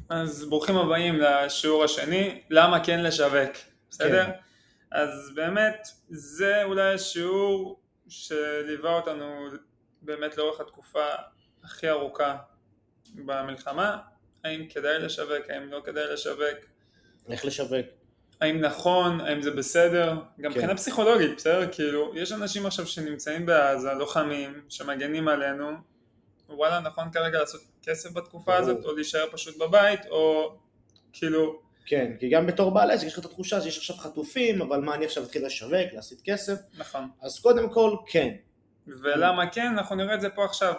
אז ברוכים הבאים לשיעור השני, למה כן לשווק, בסדר? כן. אז באמת זה אולי השיעור שליווה אותנו באמת לאורך התקופה הכי ארוכה במלחמה, האם כדאי לשווק, האם לא כדאי לשווק, איך לשווק? האם נכון, האם זה בסדר, גם כן. מבחינה פסיכולוגית, בסדר? כאילו, יש אנשים עכשיו שנמצאים בעזה, לוחמים, שמגנים עלינו, וואלה, נכון כרגע לעשות כסף בתקופה ברור. הזאת, או להישאר פשוט בבית, או כאילו, כן, כי גם בתור בעל עסק יש לך את התחושה שיש עכשיו חטופים, אבל מה אני עכשיו אתחיל לשווק, להשיג כסף? נכון. אז קודם כל, כן. ולמה כן? אנחנו נראה את זה פה עכשיו.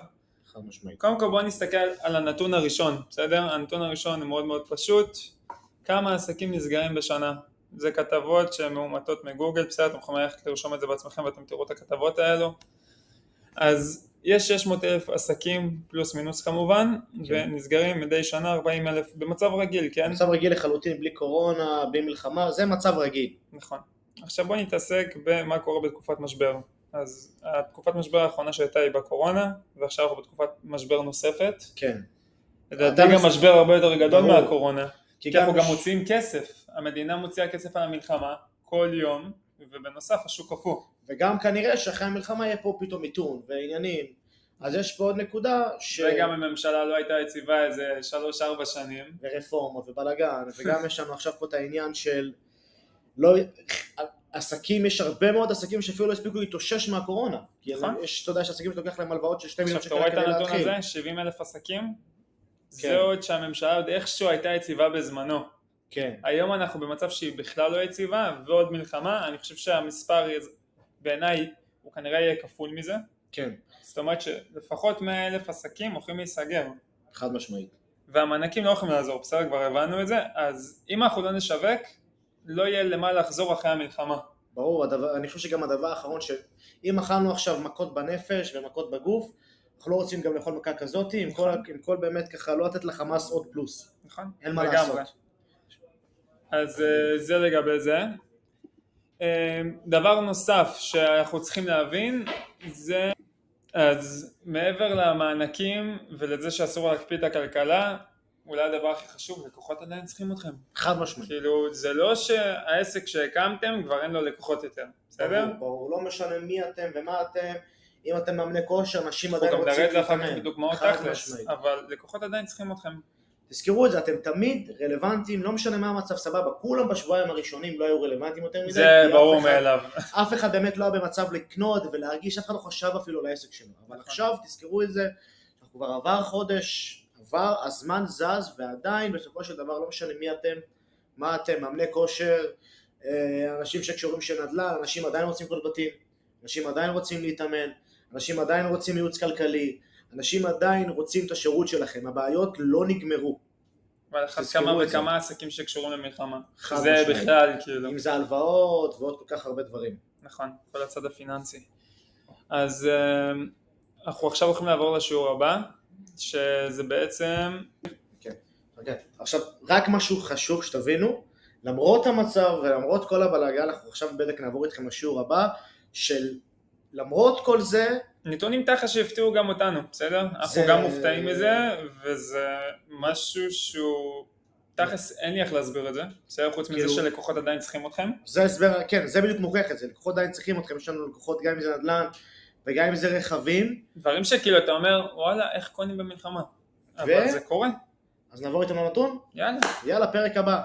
חד משמעית. קודם כל בואו נסתכל על הנתון הראשון, בסדר? הנתון הראשון הוא מאוד מאוד פשוט. כמה עסקים נסגרים בשנה? זה כתבות שהן מאומתות מגוגל, בסדר? אתם יכולים ללכת לרשום את זה בעצמכם ואתם תראו את הכתבות האלו. אז יש 600,000 עסקים פלוס מינוס כמובן, כן. ונסגרים מדי שנה 40,000 במצב רגיל, כן? מצב רגיל לחלוטין, בלי קורונה, בלי מלחמה, זה מצב רגיל. נכון. עכשיו בואו נתעסק במה קורה בתקופת משבר. אז התקופת משבר האחרונה שהייתה היא בקורונה, ועכשיו אנחנו בתקופת משבר נוספת. כן. לדעתי גם משבר הרבה יותר גדול ברור. מהקורונה. כי כי אנחנו גם גם מוציאים כסף. המדינה מוציאה כסף על המלחמה כל יום, ובנוסף השוק קפוא. וגם כנראה שאחרי המלחמה יהיה פה פתאום מיתון ועניינים. אז יש פה עוד נקודה וגם הממשלה לא הייתה יציבה איזה 3-4 שנים. ורפורמות ובלגן, וגם יש לנו עכשיו פה את העניין של לא, עסקים, יש הרבה מאוד עסקים שאפילו לא הספיקו להתאושש מהקורונה. נכון. יש, אתה יודע, שעסקים שלוקח להם הלוואות של 2 מיליון עכשיו שקל אתה רואה כדי את הנתון להתחיל. הזה, 70,000 עסקים? כן. זה עוד שהממשלה עוד איכשהו הייתה יציבה בזמנו. כן. היום אנחנו במצב שהיא בכלל לא יציבה, ועוד מלחמה, אני חושב שהמספר בעיניי הוא כנראה יהיה כפול מזה. כן. זאת אומרת שלפחות 100,000 עסקים הולכים להיסגר. חד משמעית. והמענקים לא יכולים לעזור, בסדר, כבר הבנו את זה, אז אם אנחנו לא נשווק, לא יהיה למה לחזור אחרי המלחמה. ברור, אני חושב שגם הדבר האחרון שאם אכלנו עכשיו מכות בנפש ומכות בגוף, אנחנו לא רוצים גם לאכול מכה כזאת, עם כל באמת ככה לא לתת לחמאס עוד פלוס. נכון? אין מה לגמרי. לעשות. אז זה לגבי זה. דבר נוסף שאנחנו צריכים להבין, זה אז מעבר למענקים ולזה שאסור להקפיא את הכלכלה, אולי הדבר הכי חשוב, לקוחות עדיין צריכים אתכם. חד משמעית. כאילו זה לא שהעסק שהקמתם כבר אין לו לקוחות יותר, בסדר? ברור, לא משנה מי אתם ומה אתם, אם אתם מאמני כושר, אנשים עדיין אנחנו גם רוצים נראה את זה אחר כך להתאמן. בדוגמאות חד תכלס, משמעית. אבל לקוחות עדיין צריכים אתכם. תזכרו את זה, אתם תמיד רלוונטיים, לא משנה מה המצב, סבבה, כולם בשבועיים הראשונים לא היו רלוונטיים יותר מדי. זה ברור מאליו. אף אחד באמת לא היה במצב לקנות ולהרגיש, אף אחד לא חשב אפילו לעסק שלו. אבל עכשיו תזכרו את זה, אנחנו כבר עבר חודש, הזמן זז, ועדיין בסופו של דבר לא משנה מי אתם, מה אתם, מאמני כושר, אנשים שקשורים של נדל"ן, אנשים עדיין רוצים לקנות בתים, אנשים עדיין רוצים להתאמן, אנשים עדיין רוצים ייעוץ כלכלי, אנשים עדיין רוצים את השירות שלכם, הבעיות לא נגמרו. ועל אחת כמה וכמה עסקים שקשורים למלחמה. זה משמעית. בכלל כאילו. אם זה הלוואות ועוד כל כך הרבה דברים. נכון, כל הצד הפיננסי. אז אנחנו עכשיו הולכים לעבור לשיעור הבא, שזה בעצם... כן, okay. עכשיו רק משהו חשוב שתבינו, למרות המצב ולמרות כל הבלגן, אנחנו עכשיו בדק נעבור איתכם לשיעור הבא, של למרות כל זה, נתונים תכף שהפתיעו גם אותנו, בסדר? אנחנו גם מופתעים מזה, וזה משהו שהוא... תכף אין לי איך להסביר את זה, בסדר? חוץ מזה שלקוחות עדיין צריכים אתכם. זה הסבר, כן, זה בדיוק מוכיח את זה, לקוחות עדיין צריכים אתכם, יש לנו לקוחות גם אם זה נדל"ן, וגם אם זה רכבים. דברים שכאילו אתה אומר, וואלה, איך קונים במלחמה? אבל זה קורה. אז נעבור איתם לנתון? יאללה. יאללה, פרק הבא.